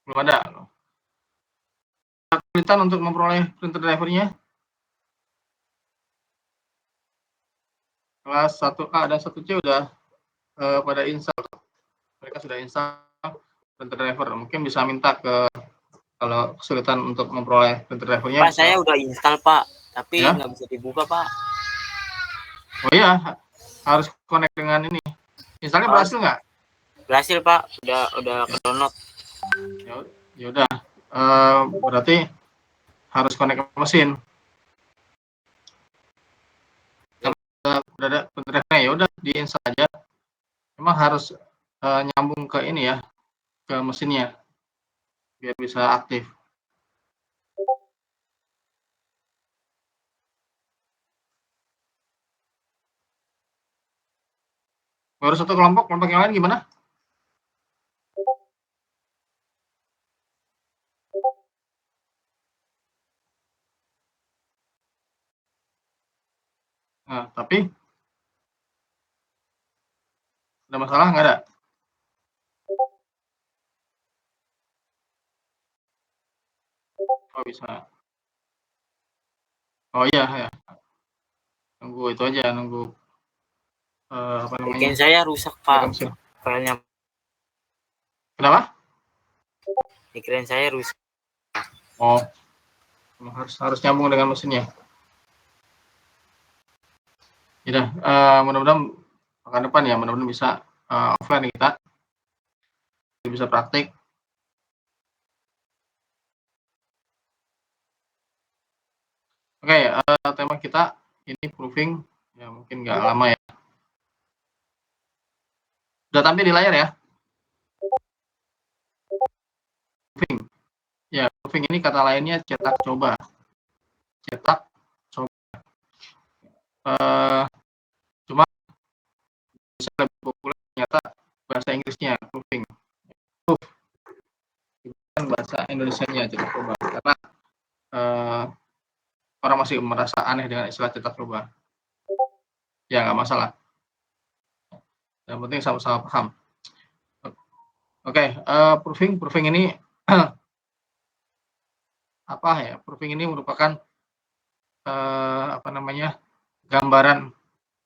Belum ada. Kesulitan untuk memperoleh printer drivernya. Kelas 1A dan 1C udah pada install. Mereka sudah install printer driver. Mungkin bisa minta ke, kalau kesulitan untuk memperoleh printer drivernya. Pak, saya udah install Pak, tapi ya, nggak bisa dibuka Pak. Oh iya, harus connect dengan ini. Installnya berhasil nggak? Berhasil Pak, udah ke download. Ya udah, berarti harus connect ke mesin. Udah ada printer drivernya, ya udah diinstal aja. Memang harus nyambung ke ini ya, ke mesinnya biar bisa aktif. Baru satu kelompok yang lain gimana? Nah, tapi ada masalah nggak ada? Oh bisa. Oh iya ya. Nunggu itu aja, nunggu apa namanya? Bikin saya rusak Pak, filenya. Kenapa? Pikiran saya rusak. Oh, harus nyambung dengan mesinnya. Ya, mudah-mudahan pekan depan ya, mudah-mudahan bisa offline kita bisa praktik. Oke, tema kita ini proofing, ya mungkin nggak lama ya. Udah tampil di layar ya? Proofing. Ya, proofing ini kata lainnya cetak coba. Cetak coba. Cuma bisa lebih populer ternyata bahasa Inggrisnya proofing. Proof. Bukan bahasa Indonesianya cetak coba. Karena orang masih merasa aneh dengan istilah cetak coba. Ya, nggak masalah. Yang penting sama-sama paham. Oke, proofing ini apa ya? Proofing ini merupakan apa namanya, gambaran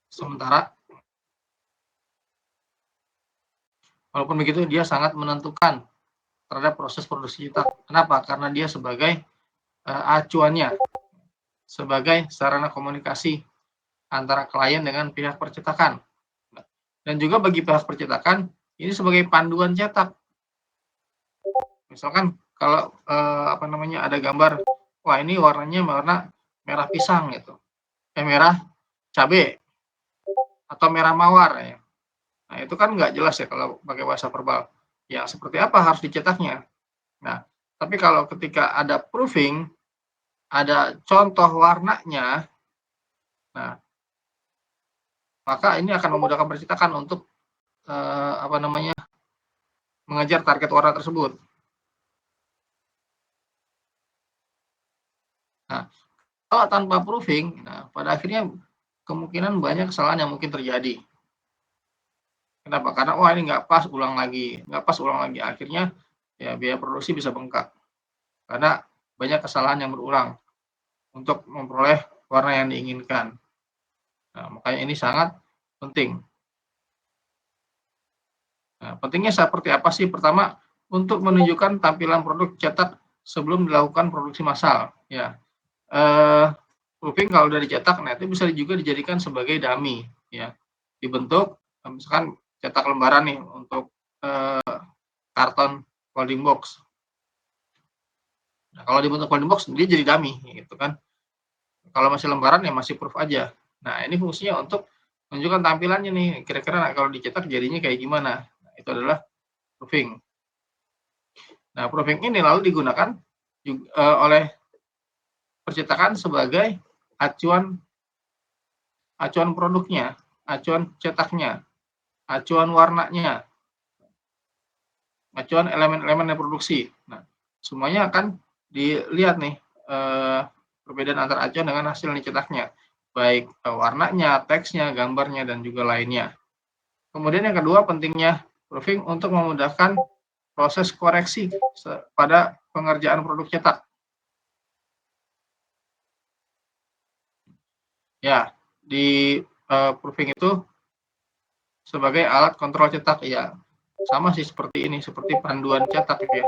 sementara. Walaupun begitu, dia sangat menentukan terhadap proses produksi cetak. Kenapa? Karena dia sebagai acuannya, sebagai sarana komunikasi antara klien dengan pihak percetakan. Dan juga bagi pihak percetakan, ini sebagai panduan cetak. Misalkan kalau apa namanya, ada gambar, wah ini warnanya warna merah pisang gitu, merah cabai atau merah mawar ya. Nah itu kan nggak jelas ya kalau pakai bahasa verbal. Ya seperti apa harus dicetaknya. Nah tapi kalau ketika ada proofing, ada contoh warnanya, nah maka ini akan memudahkan percetakan untuk apa namanya, mengejar target warna tersebut. Nah, kalau tanpa proofing, nah, pada akhirnya kemungkinan banyak kesalahan yang mungkin terjadi. Kenapa? Karena wah ini nggak pas, ulang lagi, nggak pas, ulang lagi. Akhirnya ya biaya produksi bisa bengkak. Karena banyak kesalahan yang berulang untuk memperoleh warna yang diinginkan. Nah, makanya ini sangat penting. Nah, pentingnya seperti apa sih? Pertama, untuk menunjukkan tampilan produk cetak sebelum dilakukan produksi massal. Ya, proofing kalau udah dicetak, nah itu bisa juga dijadikan sebagai dummy. Ya, dibentuk, misalkan cetak lembaran nih untuk karton folding box. Nah, kalau dibentuk folding box, dia jadi dummy, gitu kan. Kalau masih lembaran ya masih proof aja. Nah, ini fungsinya untuk menunjukkan tampilannya nih, kira-kira kalau dicetak jadinya kayak gimana. Nah, itu adalah proofing. Nah, proofing ini lalu digunakan juga, oleh percetakan sebagai acuan produknya, acuan cetaknya, acuan warnanya, acuan elemen-elemen reproduksi. Nah, semuanya akan dilihat nih perbedaan antara acuan dengan hasil cetaknya, baik warnanya, teksnya, gambarnya, dan juga lainnya. Kemudian yang kedua, pentingnya proofing untuk memudahkan proses koreksi pada pengerjaan produk cetak. Ya, di proofing itu sebagai alat kontrol cetak, ya sama sih seperti ini, seperti panduan cetak gitu ya.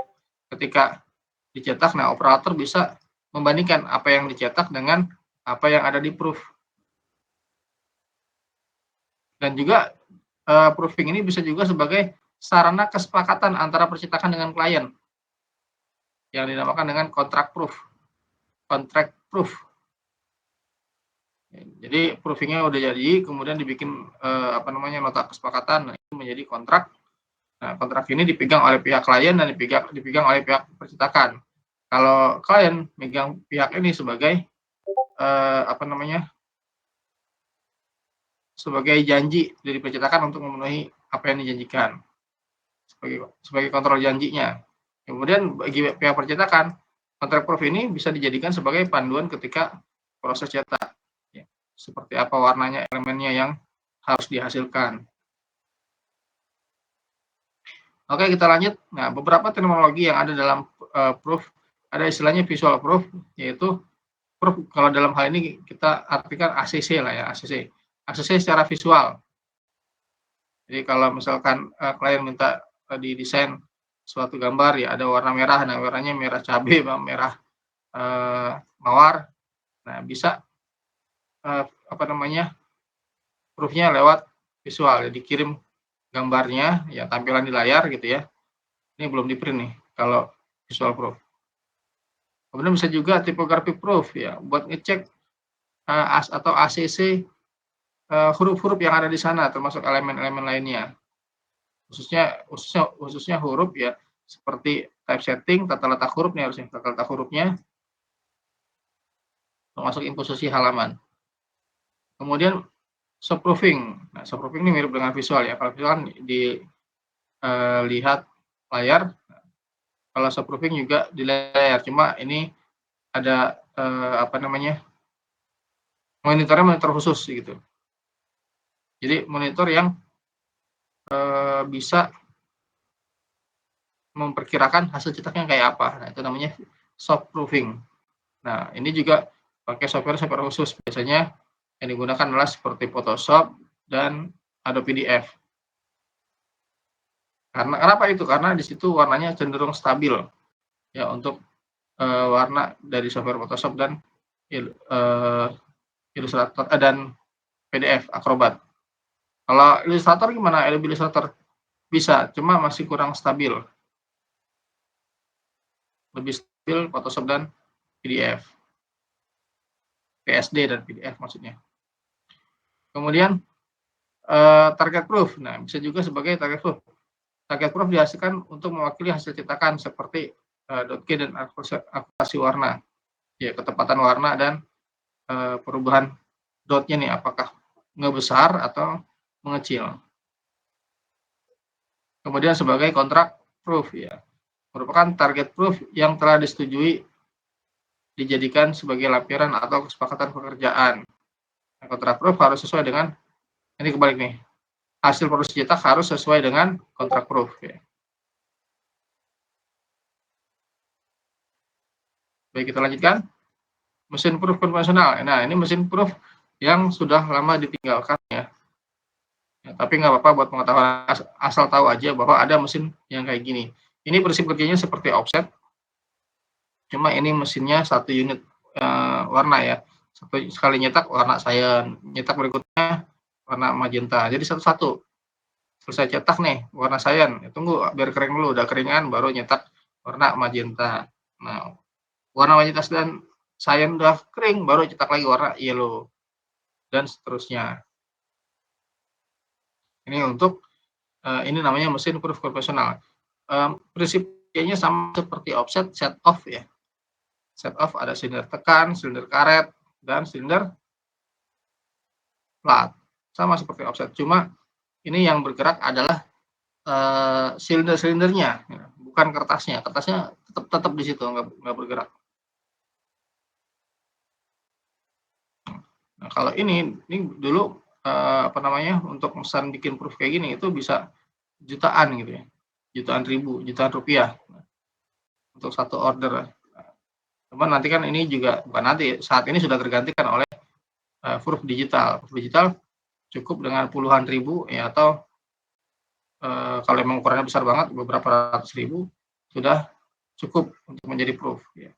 Ketika dicetak, nah operator bisa membandingkan apa yang dicetak dengan apa yang ada di proof. Dan juga proofing ini bisa juga sebagai sarana kesepakatan antara percetakan dengan klien yang dinamakan dengan contract proof. Jadi proofingnya udah jadi, kemudian dibikin nota kesepakatan, nah, itu menjadi kontrak. Nah, kontrak ini dipegang oleh pihak klien dan dipegang oleh pihak percetakan. Kalau klien megang pihak ini sebagai sebagai janji dari percetakan untuk memenuhi apa yang dijanjikan sebagai kontrol janjinya. Kemudian bagi pihak percetakan, kontrak proof ini bisa dijadikan sebagai panduan ketika proses cetak. Ya, seperti apa warnanya, elemennya yang harus dihasilkan. Oke, kita lanjut. Nah, beberapa terminologi yang ada dalam proof, ada istilahnya visual proof, yaitu proof kalau dalam hal ini kita artikan ACC lah ya, ACC. ACC secara visual. Jadi kalau misalkan klien minta didesain suatu gambar, ya ada warna merah, nah warnanya merah cabai, merah mawar. Nah, bisa proofnya lewat visual, ya dikirim gambarnya, ya tampilan di layar gitu ya. Ini belum di print nih kalau visual proof. Kemudian bisa juga typography proof ya, buat ngecek atau ACC huruf-huruf yang ada di sana, termasuk elemen-elemen lainnya. Khususnya huruf ya, seperti typesetting, tata letak huruf nih harusnya, tata letak hurufnya, termasuk imposisi halaman. Kemudian subproofing. Nah, subproofing ini mirip dengan visual ya. Kalau visual kan dilihat layar, kalau subproofing juga di layar. Cuma ini ada monitornya monitor khusus gitu. Jadi monitor yang bisa memperkirakan hasil cetaknya kayak apa. Nah, itu namanya subproofing. Nah, ini juga pakai software khusus. Biasanya yang digunakan adalah seperti Photoshop dan Adobe PDF. Karena kenapa itu? Karena di situ warnanya cenderung stabil ya untuk warna dari software Photoshop dan Illustrator dan PDF Acrobat. Kalau Illustrator gimana? Adobe Illustrator bisa, cuma masih kurang stabil. Lebih stabil Photoshop dan PDF. PSD dan PDF maksudnya. Kemudian target proof. Nah, bisa juga sebagai target proof. Target proof dihasilkan untuk mewakili hasil cetakan seperti .K dan akurasi warna. Ya, ketepatan warna dan perubahan dotnya nih, apakah ngebesar atau mengecil. Kemudian sebagai kontrak proof ya, merupakan target proof yang telah disetujui dijadikan sebagai lampiran atau kesepakatan pekerjaan. Nah, kontrak proof harus sesuai dengan, ini kebalik nih, hasil produksi cetak harus sesuai dengan kontrak proof ya. Baik, kita lanjutkan. Mesin proof konvensional. Nah, ini mesin proof yang sudah lama ditinggalkan ya. Tapi nggak apa-apa buat pengetahuan, asal tahu aja bahwa ada mesin yang kayak gini. Ini prinsip kerjanya seperti offset, cuma ini mesinnya satu unit warna ya. Satu sekali nyetak warna cyan, nyetak berikutnya warna magenta. Jadi satu-satu. Selesai cetak nih warna cyan, tunggu biar kering dulu, udah keringan baru nyetak warna magenta. Nah, warna magenta dan cyan udah kering baru cetak lagi warna yellow dan seterusnya. Ini untuk ini namanya mesin proof konvensional. Prinsipnya sama seperti offset, set off ya. Set off ada silinder tekan, silinder karet, dan silinder plat. Sama seperti offset, cuma ini yang bergerak adalah silinder-silindernya, bukan kertasnya. Kertasnya tetap di situ, nggak bergerak. Nah, kalau ini dulu untuk pesan bikin proof kayak gini itu bisa jutaan gitu ya. jutaan rupiah untuk satu order. Cuman nanti kan ini juga bukan nanti, saat ini sudah tergantikan oleh huruf digital. Huruf digital cukup dengan puluhan ribu ya, atau kalau memang ukurannya besar banget beberapa ratus ribu sudah cukup untuk menjadi proof ya.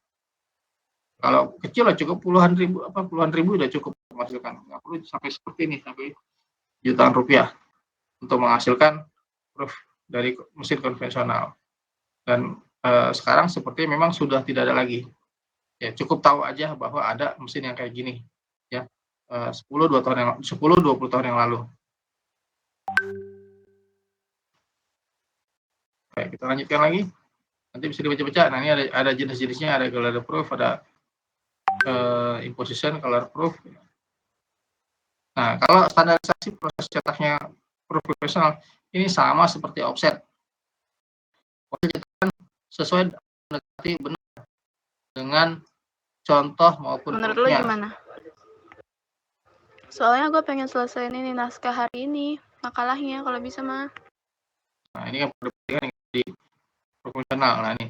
Kalau kecil lah cukup puluhan ribu udah cukup menghasilkan, nggak perlu sampai seperti ini, sampai jutaan rupiah untuk menghasilkan proof dari mesin konvensional. Dan sekarang seperti memang sudah tidak ada lagi ya, cukup tahu aja bahwa ada mesin yang kayak gini ya, 10-20 tahun yang lalu. Oke, kita lanjutkan lagi, nanti bisa dibaca-baca. Nah, ini ada jenis-jenisnya, ada glider proof, ada imposition, color proof. Nah, kalau standarisasi proses cetaknya proof profesional ini sama seperti offset. Proses cetakan sesuai mendekati benar dengan contoh maupun menurut lo gimana? Soalnya gue pengen selesaiin ini naskah hari ini, makalahnya kalau bisa mah. Nah, ini yang perbedaan di profesional. Nah, ini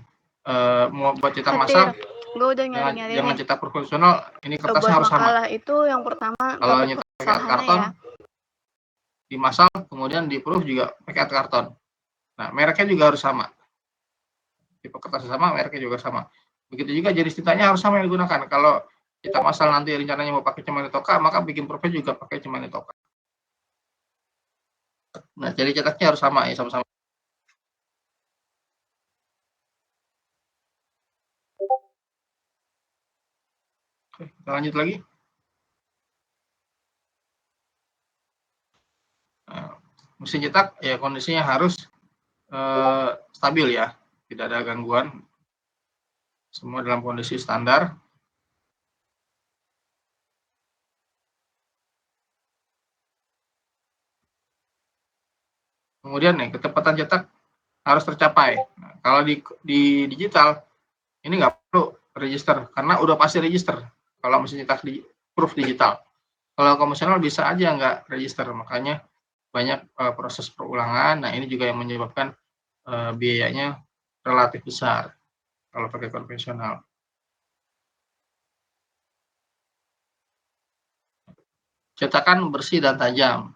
mau buat cetak massal, gue udah nyari-nyari jangan cetak profesional, ini kertasnya harus sama. Makalah itu yang pertama kalau nyetak pakai art karton ya, di massal, kemudian di proof juga pakai art karton. Nah, mereknya juga harus sama. Tipe kertasnya sama, mereknya juga sama. Begitu juga jenis tintanya harus sama yang digunakan. Kalau kita massal nanti rencananya mau pakai Cimane Toka, maka bikin proofnya juga pakai Cimane Toka. Nah, jadi cetaknya harus sama ya, sama-sama. Oke, kita lanjut lagi. Nah, mesin cetak ya kondisinya harus stabil ya, tidak ada gangguan, semua dalam kondisi standar. Kemudian nih, kecepatan cetak harus tercapai. Nah, kalau di digital ini nggak perlu register karena udah pasti register kalau mesin cetak di proof digital. Kalau konvensional bisa aja nggak register, makanya banyak proses perulangan. Nah, ini juga yang menyebabkan biayanya relatif besar kalau pakai konvensional. Cetakan bersih dan tajam.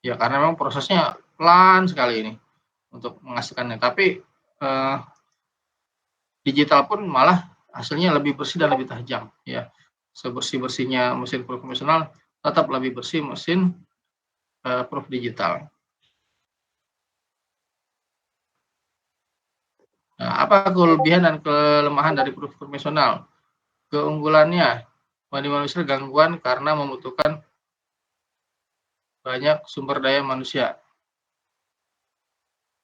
Ya, karena memang prosesnya pelan sekali ini untuk menghasilkannya. Tapi digital pun malah hasilnya lebih bersih dan lebih tajam. Ya, sebersih-bersihnya mesin proof konvensional, tetap lebih bersih mesin proof digital. Nah, apa kelebihan dan kelemahan dari proof konvensional? Keunggulannya, minimalisir gangguan karena membutuhkan banyak sumber daya manusia.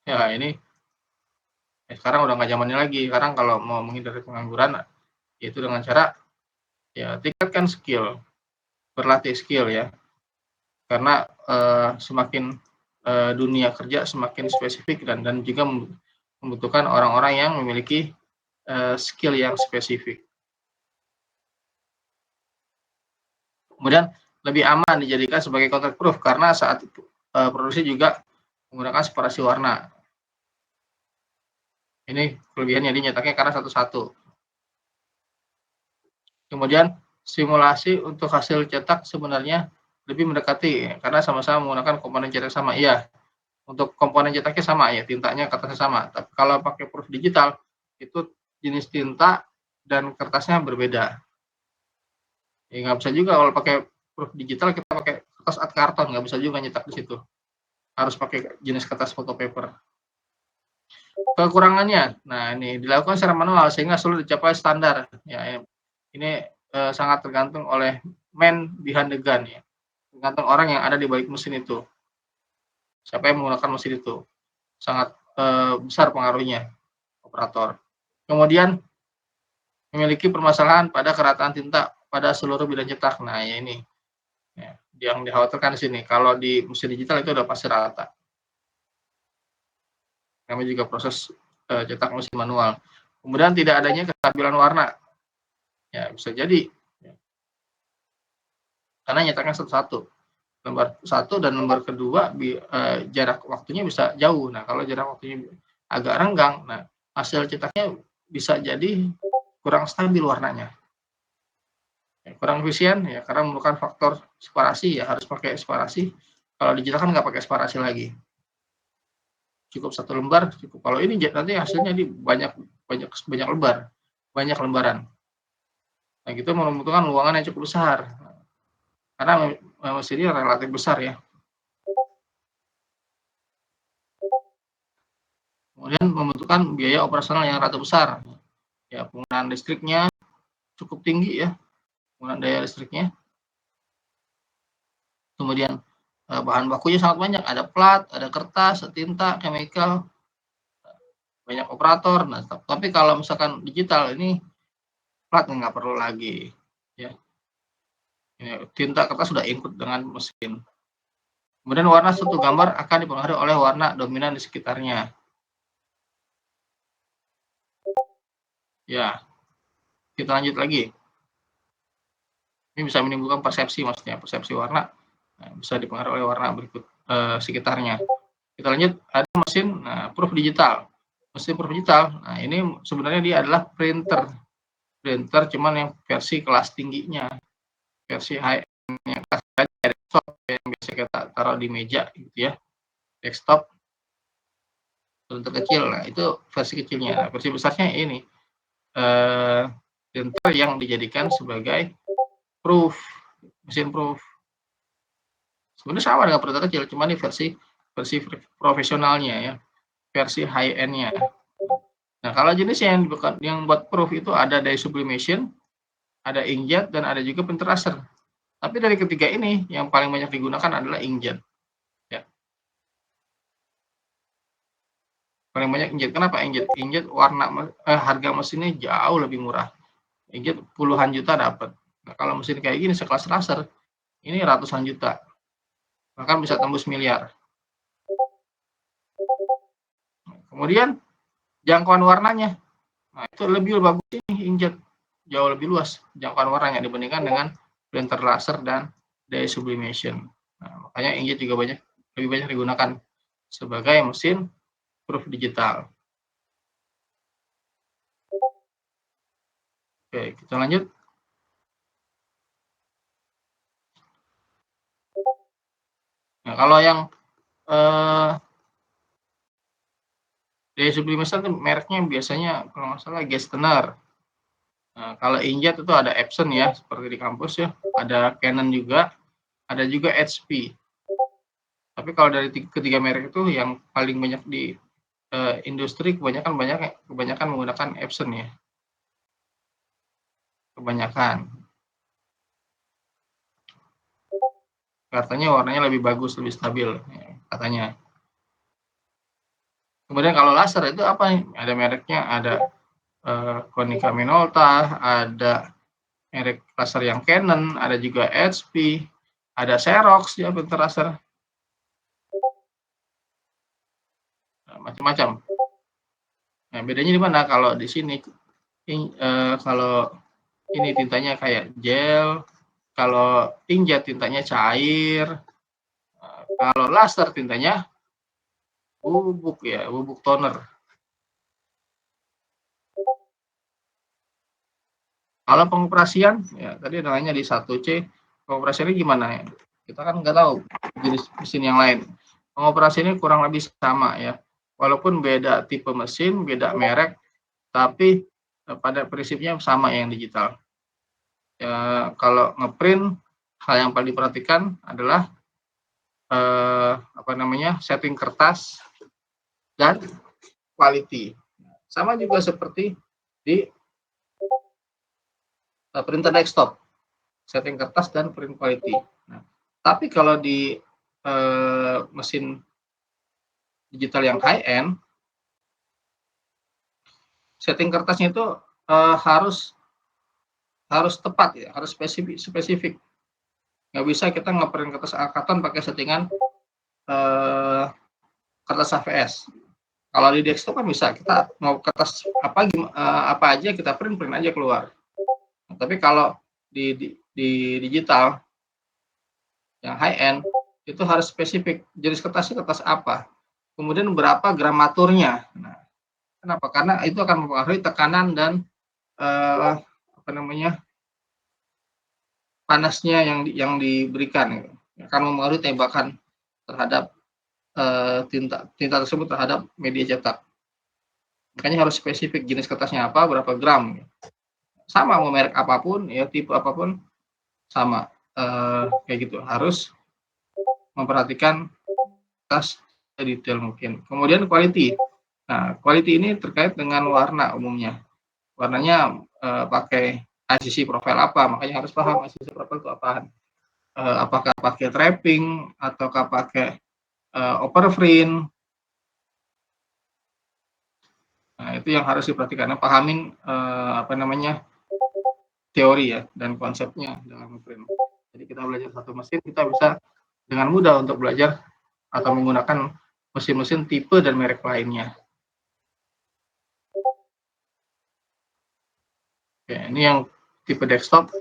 Ya, ini sekarang udah nggak zamannya lagi. Sekarang kalau mau menghindari pengangguran, yaitu dengan cara ya tingkatkan skill, berlatih skill ya. Karena semakin dunia kerja semakin spesifik dan juga membutuhkan orang-orang yang memiliki skill yang spesifik. Kemudian lebih aman dijadikan sebagai contact proof karena saat produksi juga menggunakan separasi warna. Ini kelebihannya, dinyetaknya karena satu-satu. Kemudian simulasi untuk hasil cetak sebenarnya lebih mendekati karena sama-sama menggunakan komponen cetak sama. Iya, untuk komponen cetaknya sama ya, tintanya kertasnya sama. Tapi kalau pakai proof digital itu jenis tinta dan kertasnya berbeda. Ya nggak bisa juga kalau pakai proof digital kita pakai kertas art karton, nggak bisa juga nyetak di situ. Harus pakai jenis kertas photo paper. Kekurangannya, nah ini dilakukan secara manual sehingga sulit dicapai standar. Ya, ini sangat tergantung oleh man behind the gun ya. Tergantung orang yang ada di balik mesin itu. Siapa yang menggunakan mesin itu? Sangat besar pengaruhnya operator. Kemudian memiliki permasalahan pada kerataan tinta pada seluruh bidang cetak. Nah, ya ini ya, yang dikhawatirkan di sini. Kalau di mesin digital itu udah pasti rata. Kami juga proses cetak mesin manual. Kemudian tidak adanya kestabilan warna. Ya, bisa jadi. Ya. Karena nyetaknya satu-satu. lembar 1 dan lembar kedua jarak waktunya bisa jauh. Nah, kalau jarak waktunya agak renggang, nah hasil cetaknya bisa jadi kurang stabil warnanya. Kurang efisien ya karena memerlukan faktor separasi, ya harus pakai separasi. Kalau digital kan nggak pakai separasi lagi. Cukup 1 lembar cukup. Kalau ini nanti hasilnya di banyak lembar, banyak lembaran. Nah, gitu membutuhkan ruangan yang cukup besar. Karena mesinnya relatif besar ya. Kemudian membutuhkan biaya operasional yang relatif besar. Ya, penggunaan listriknya cukup tinggi ya, penggunaan daya listriknya. Kemudian bahan bakunya sangat banyak, ada plat, ada kertas, tinta, chemical, banyak operator. Nah, tapi kalau misalkan digital ini plat nggak perlu lagi. Ya, ini tinta, kertas sudah input dengan mesin. Kemudian warna suatu gambar akan dipengaruhi oleh warna dominan di sekitarnya. Ya, kita lanjut lagi. Ini bisa menimbulkan persepsi, maksudnya persepsi warna bisa dipengaruhi oleh warna berikut sekitarnya. Kita lanjut, ada mesin proof digital. Mesin proof digital, nah ini sebenarnya dia adalah printer cuman yang versi kelas tingginya, versi high end-nya, desktop yang biasa kita taruh di meja gitu ya, desktop bentuk kecil. Nah, itu versi kecilnya. Nah, versi besarnya ini printer yang dijadikan sebagai proof, mesin proof. Sebenarnya sama dengan printer kecil, cuma ini versi profesionalnya ya, versi high end-nya. Nah, kalau jenis yang buat proof itu ada dye sublimation, ada inkjet, dan ada juga printer laser. Tapi dari ketiga ini yang paling banyak digunakan adalah inkjet. Ya. Paling banyak inkjet. Kenapa inkjet? Inkjet harga mesinnya jauh lebih murah. Inkjet puluhan juta dapat. Nah, kalau mesin kayak gini sekelas laser, ini ratusan juta. Bahkan bisa tembus miliar. Kemudian jangkauan warnanya. Nah, itu lebih bagus ini inkjet. Jauh lebih luas jangkauan warnanya dibandingkan dengan printer laser dan dye sublimation. Nah, makanya inkjet juga lebih banyak digunakan sebagai mesin proof digital. Oke, kita lanjut. Nah, kalau yang dye sublimation itu mereknya biasanya kalau nggak salah Gerstner. Nah, kalau inkjet itu ada Epson ya, seperti di kampus ya. Ada Canon juga, ada juga HP. Tapi kalau dari ketiga merek itu yang paling banyak di industri kebanyakan menggunakan Epson ya. Kebanyakan. Katanya warnanya lebih bagus, lebih stabil ya, katanya. Kemudian kalau laser itu apa nih? Ada mereknya, ada Konica Minolta, ada merek laser yang Canon, ada juga HP, ada Xerox ya printer laser. Nah, macam-macam. Nah, bedanya di mana? Kalau di sini kalau ini tintanya kayak gel, kalau inkjet tintanya cair, kalau laser tintanya bubuk ya, bubuk toner. Kalau pengoperasian, ya tadi namanya di 1C, pengoperasiannya gimana ya? Kita kan nggak tahu jenis mesin yang lain. Pengoperasiannya kurang lebih sama ya. Walaupun beda tipe mesin, beda merek, tapi pada prinsipnya sama yang digital. Ya, kalau ngeprint, hal yang paling diperhatikan adalah setting kertas dan quality. Sama juga seperti di printer desktop, setting kertas dan print quality. Nah, tapi kalau di mesin digital yang high end, setting kertasnya itu harus tepat ya, harus spesifik. Nggak bisa kita ngeprint kertas angkatan pakai settingan kertas HVS. Kalau di desktop kan bisa, kita mau kertas apa aja kita print aja keluar. Tapi kalau di digital yang high end itu harus spesifik jenis kertasnya kertas apa, kemudian berapa gramaturnya. Nah, kenapa? Karena itu akan mempengaruhi tekanan dan apa namanya panasnya yang diberikan, gitu. Akan mempengaruhi tembakan terhadap tinta tersebut terhadap media cetak. Makanya harus spesifik jenis kertasnya apa, berapa gram. Sama mau merek apapun, ya tipe apapun sama. Kayak gitu. Harus memperhatikan kertas detail mungkin. Kemudian quality. Nah, quality ini terkait dengan warna umumnya. Warnanya pakai ICC profile apa, makanya harus paham ICC profile itu apaan. Apakah pakai trapping ataukah pakai overprint. Nah, itu yang harus diperhatikan. Pahamin apa namanya teori ya dan konsepnya dalam print. Jadi kita belajar satu mesin, kita bisa dengan mudah untuk belajar atau menggunakan mesin-mesin tipe dan merek lainnya. Oke, ini yang tipe desktop.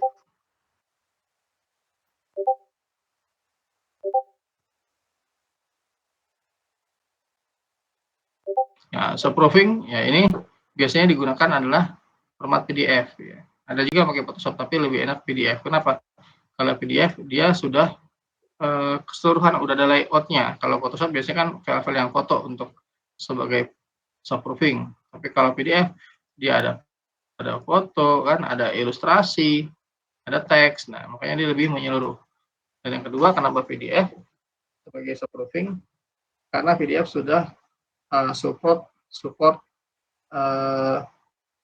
Ya, subproofing ya ini biasanya digunakan adalah format PDF. Ya. Ada juga pakai Photoshop tapi lebih enak PDF. Kenapa? Kalau PDF dia sudah keseluruhan udah ada layoutnya. Kalau Photoshop biasanya kan file-file yang foto untuk sebagai subproofing. Tapi kalau PDF dia ada foto kan, ada ilustrasi, ada teks. Nah, makanya dia lebih menyeluruh. Dan yang kedua, kenapa PDF sebagai subproofing? Karena PDF sudah support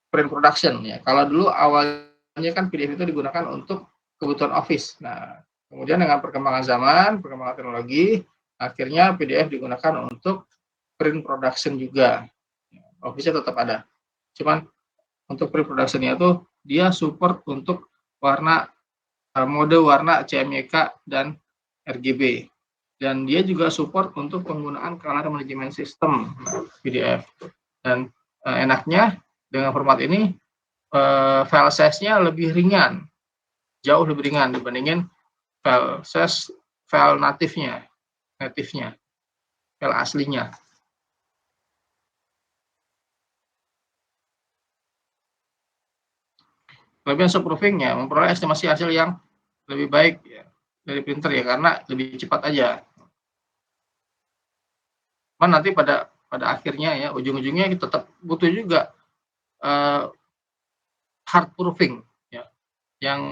print production ya. Kalau dulu awalnya kan PDF itu digunakan untuk kebutuhan office. Nah, kemudian dengan perkembangan zaman, perkembangan teknologi, akhirnya PDF digunakan untuk print production juga. Office-nya tetap ada. Cuman untuk print production-nya itu dia support untuk mode warna CMYK dan RGB. Dan dia juga support untuk penggunaan color management system PDF. Dan enaknya dengan format ini file size-nya lebih ringan, jauh lebih ringan dibandingin file size file native-nya, file aslinya. Kelebihan subproofing-nya memperoleh estimasi hasil yang lebih baik ya, dari printer ya, karena lebih cepat aja. Cuman nanti pada akhirnya ya, ujung-ujungnya kita tetap butuh juga hard proofing ya, yang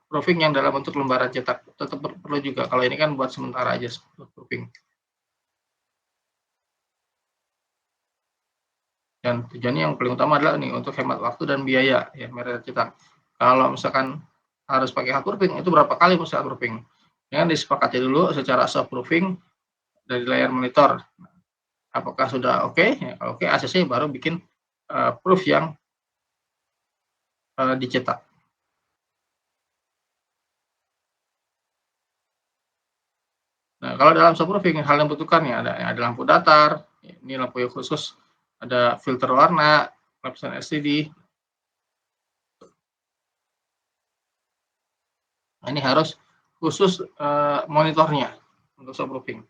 proofing yang dalam bentuk lembaran cetak tetap perlu juga. Kalau ini kan buat sementara aja proofing. Dan tujuannya yang paling utama adalah nih untuk hemat waktu dan biaya ya merek cetak. Kalau misalkan harus pakai hard proofing, itu berapa kali mesti hard proofing? Dengan disepakati dulu secara soft proofing dari layar monitor. Apakah sudah oke? Ya, kalau oke, ACC baru bikin proof yang dicetak. Nah, kalau dalam soft proofing hal yang dibutuhkan ya ada lampu datar, ini lampu yang khusus, ada filter warna, lapisan LCD. Nah, ini harus khusus monitornya untuk soft proofing.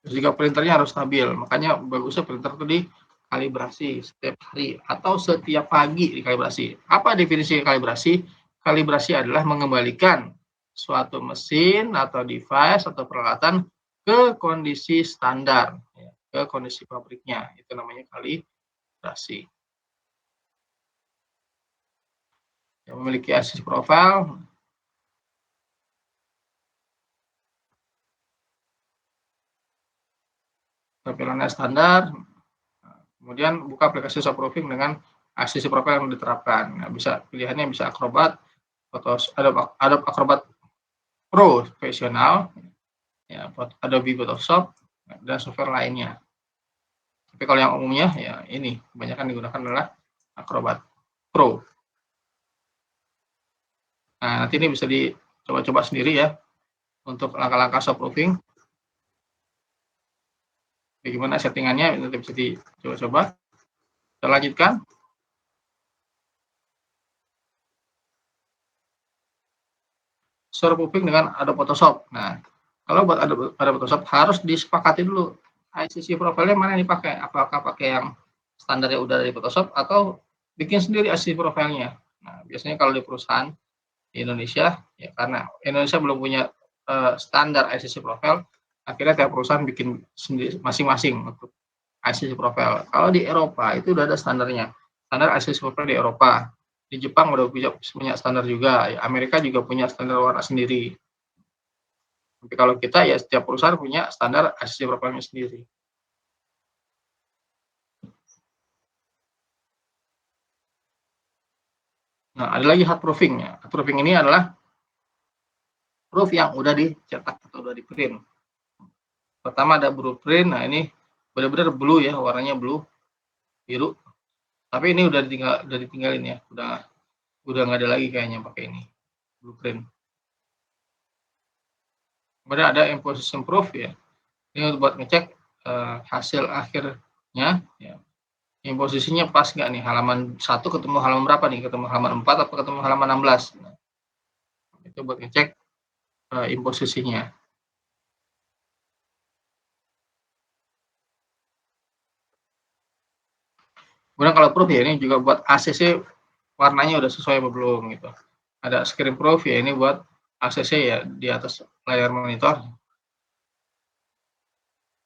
Terus juga printernya harus stabil, makanya bagusnya printer itu dikalibrasi setiap hari atau setiap pagi dikalibrasi. Apa definisi kalibrasi? Kalibrasi adalah mengembalikan suatu mesin atau device atau peralatan ke kondisi standar, ya, ke kondisi pabriknya. Itu namanya kalibrasi. Yang memiliki ICC profile, tampilannya standar, kemudian buka aplikasi subproofing dengan ICC profile yang diterapkan. Nah, bisa pilihannya bisa Acrobat, Adobe Acrobat Pro profesional, ya, Adobe Photoshop dan software lainnya. Tapi kalau yang umumnya ya ini kebanyakan digunakan adalah Acrobat Pro. Nah, nanti ini bisa dicoba-coba sendiri ya untuk langkah-langkah subproofing. Bagaimana settingannya nanti bisa dicoba-coba. Kita lanjutkan. Source proofing dengan Adobe Photoshop. Nah, kalau buat Adobe Photoshop harus disepakati dulu ICC profile-nya mana yang dipakai. Apakah pakai yang standar yang udah dari Photoshop atau bikin sendiri ICC profile-nya. Nah, biasanya kalau di perusahaan di Indonesia, ya karena Indonesia belum punya standar ICC profile, akhirnya tiap perusahaan bikin sendiri masing-masing untuk ICC profile. Kalau di Eropa itu udah ada standarnya. Standar ICC profile di Eropa. Di Jepang udah punya standar juga, Amerika juga punya standar warna sendiri. Tapi kalau kita ya setiap perusahaan punya standar ICC profile-nya sendiri. Nah, ada lagi hard proofing-nya. Hard proofing ini adalah proof yang udah dicetak atau udah di print. Pertama ada blueprint. Nah, ini benar-benar blue ya, warnanya blue, biru. Tapi ini udah ditinggalin ya, udah nggak ada lagi kayaknya pakai ini blueprint. Kemudian ada imposition proof ya. Ini buat ngecek hasil akhirnya ya. Imposisinya pas nggak nih, halaman 1 ketemu halaman berapa nih? Ketemu halaman 4 atau ketemu halaman 16? Nah, itu buat ngecek imposisinya. Kemudian kalau proof ya ini juga buat ACC warnanya udah sesuai apa belum gitu. Ada screen proof ya, ini buat ACC ya di atas layar monitor.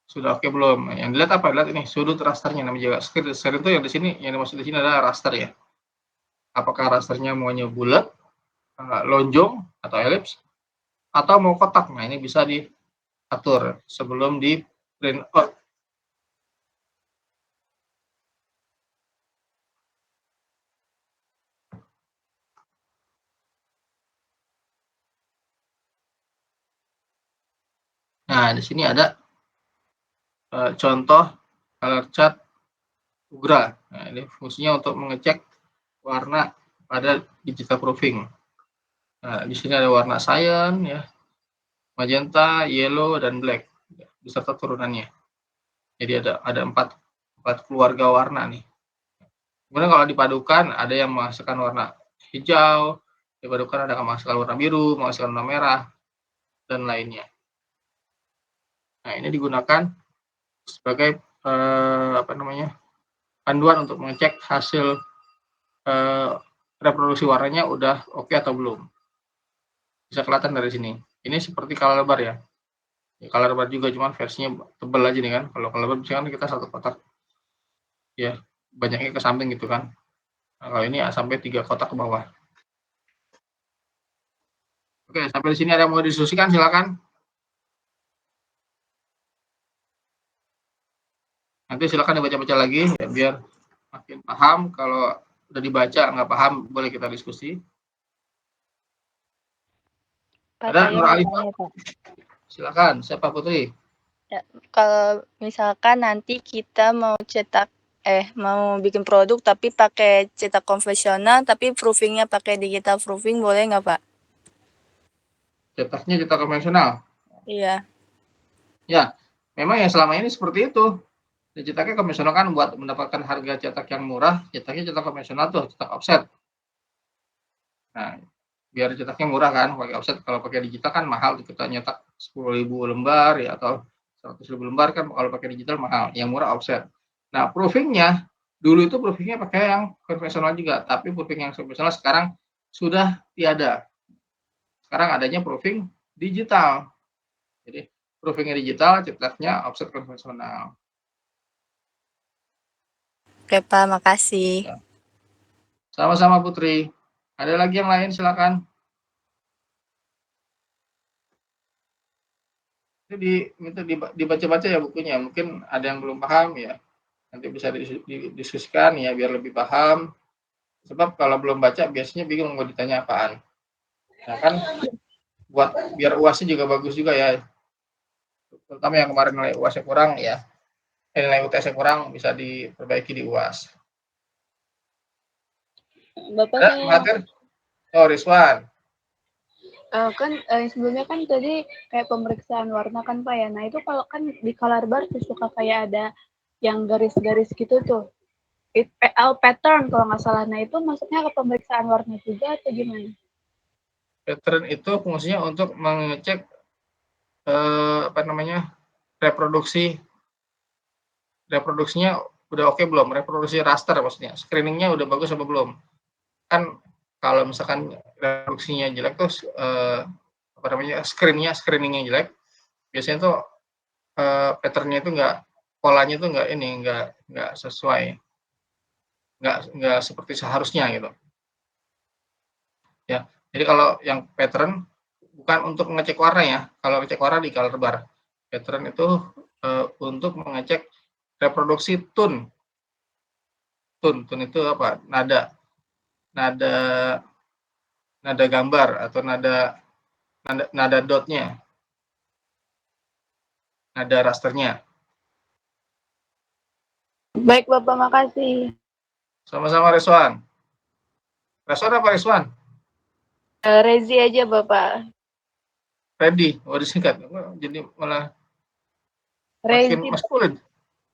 Sudah oke belum? Yang dilihat apa? Lihat ini sudut rasternya, namanya juga screen itu yang di sini, yang dimaksud di sini adalah raster ya. Apakah rasternya maunya bulat, lonjong atau elips, atau mau kotak? Nah, ini bisa diatur sebelum di print out. Nah, di sini ada contoh color chart Ugra. Nah, ini fungsinya untuk mengecek warna pada digital proofing. Nah, di sini ada warna cyan ya, magenta, yellow, dan black beserta turunannya. Jadi ada empat keluarga warna nih. Kemudian kalau dipadukan ada yang menghasilkan warna hijau, dipadukan ada yang menghasilkan warna biru, menghasilkan warna merah, dan lainnya. Nah, ini digunakan sebagai panduan untuk mengecek hasil reproduksi warnanya udah oke atau belum. Bisa kelihatan dari sini. Ini seperti color bar ya. Color bar juga, cuman versinya tebal aja nih kan. Kalau color bar misalkan kita satu kotak ya, banyaknya ke samping gitu kan. Nah, kalau ini sampai 3 kotak ke bawah. Oke, sampai di sini ada yang mau didiskusikan, silakan. Nanti silakan dibaca-baca lagi ya, biar makin paham. Kalau udah dibaca nggak paham, boleh kita diskusi. Pak, Ada saya Nur mau Alif, tanya, Pak. silakan. Siapa Putri? Ya, kalau misalkan nanti kita mau mau bikin produk tapi pakai cetak konvensional tapi proofingnya pakai digital proofing, boleh nggak, Pak? Cetaknya cetak konvensional. Iya. Ya, memang yang selama ini seperti itu. Cetaknya konvensional kan buat mendapatkan harga cetak yang murah, cetaknya cetak konvensional tuh, cetak offset. Nah, biar cetaknya murah kan, pakai offset. Kalau pakai digital kan mahal, kita nyetak 10.000 lembar ya, atau 100.000 lembar kan kalau pakai digital mahal. Yang murah offset. Nah, proofingnya dulu itu proofingnya pakai yang konvensional juga, tapi proofing yang konvensional sekarang sudah tiada. Sekarang adanya proofing digital. Jadi proofingnya digital, cetaknya offset konvensional. Oke, Pak, makasih. Ya. Sama-sama Putri. Ada lagi yang lain, silakan. Ini dibaca-baca ya bukunya. Mungkin ada yang belum paham ya. Nanti bisa didiskusikan ya biar lebih paham. Sebab kalau belum baca biasanya bingung mau ditanya apaan. Nah kan buat biar UASnya juga bagus juga ya. Terutama yang kemarin nilai UASnya kurang ya. Nilai UTS-nya kurang bisa diperbaiki di UAS. Bapak Ada saya Mahathir? Oh, Rizwan. kan sebelumnya kan tadi kayak pemeriksaan warna kan Pak ya. Nah itu kalau kan di color bar tuh suka kayak ada yang garis-garis gitu tuh. pattern kalau nggak salah. Nah, itu maksudnya ke pemeriksaan warna juga atau gimana? Pattern itu fungsinya untuk mengecek reproduksinya udah oke belum, reproduksi raster maksudnya, screeningnya udah bagus apa belum. Kan kalau misalkan reproduksinya jelek tuh screeningnya jelek, biasanya tuh patternnya itu polanya itu nggak sesuai, nggak seperti seharusnya gitu ya. Jadi kalau yang pattern bukan untuk mengecek warna ya, kalau ngecek warna di color bar. Pattern itu untuk mengecek reproduksi tone itu apa, nada gambar atau nada dotnya, nada rasternya. Baik, Bapak, makasih. Sama-sama Reswan. Reswan apa Reswan? Rezi aja, Bapak. Ready, disingkat. Jadi malah Rezi, makin maskulin.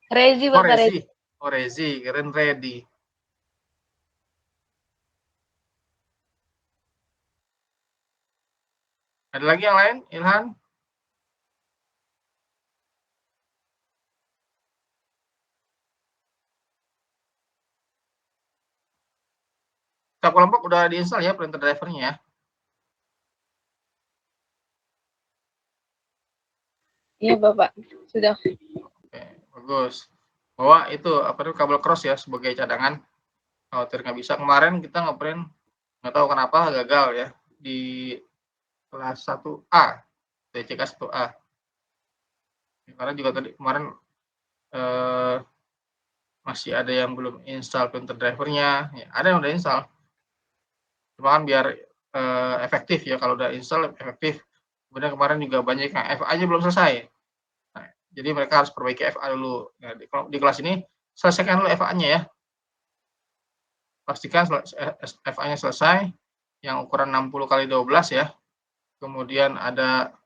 Rezi, Oh, Bapak. Rezi. Oh, Rezi, keren ready. Ada lagi yang lain, Ilhan? Setiap kelompok udah diinstal ya printer drivernya ya? Iya, Bapak. Sudah. Oke, bagus. Bawa itu kabel cross ya sebagai cadangan. Khawatir nggak bisa. Kemarin kita ngeprint, nggak tahu kenapa gagal ya di kelas 1A, TCK 1A. Karena juga tadi kemarin masih ada yang belum install printer drivernya. Ya, ada yang udah install. Cuma kan biar efektif ya, kalau udah install efektif. Kemudian kemarin juga banyak yang FA-nya belum selesai. Nah, jadi mereka harus perbaiki FA dulu. Nah, di kelas ini selesaikan dulu FA-nya ya. Pastikan FA-nya selesai, yang ukuran 60x12 ya. Kemudian ada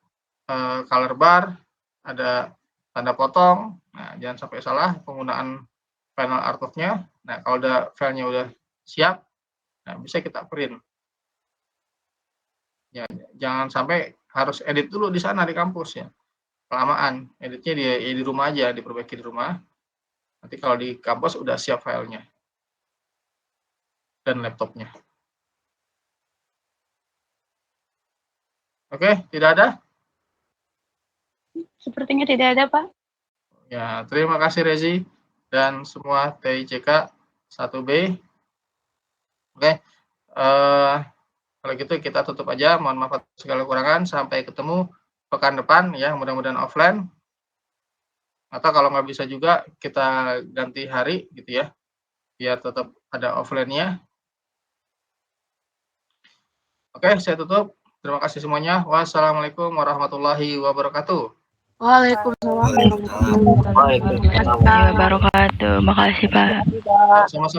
color bar, ada tanda potong. Nah, jangan sampai salah penggunaan final artwork-nya. Nah, kalau filenya udah siap, nah bisa kita print. Ya, jangan sampai harus edit dulu di sana di kampus ya. Kelamaan, editnya di rumah aja, diperbaiki di rumah. Nanti kalau di kampus udah siap filenya dan laptopnya. Oke, tidak ada? Sepertinya tidak ada, Pak. Ya, terima kasih Rezi dan semua TICK 1B. Oke, kalau gitu kita tutup aja. Mohon maaf atas segala kekurangan. Sampai ketemu pekan depan ya, mudah-mudahan offline. Atau kalau nggak bisa juga kita ganti hari gitu ya, biar tetap ada offline-nya. Oke, saya tutup. Terima kasih semuanya. Wassalamualaikum warahmatullahi wabarakatuh. Waalaikumsalam warahmatullahi wabarakatuh. Makasih, Pak. Sama-sama.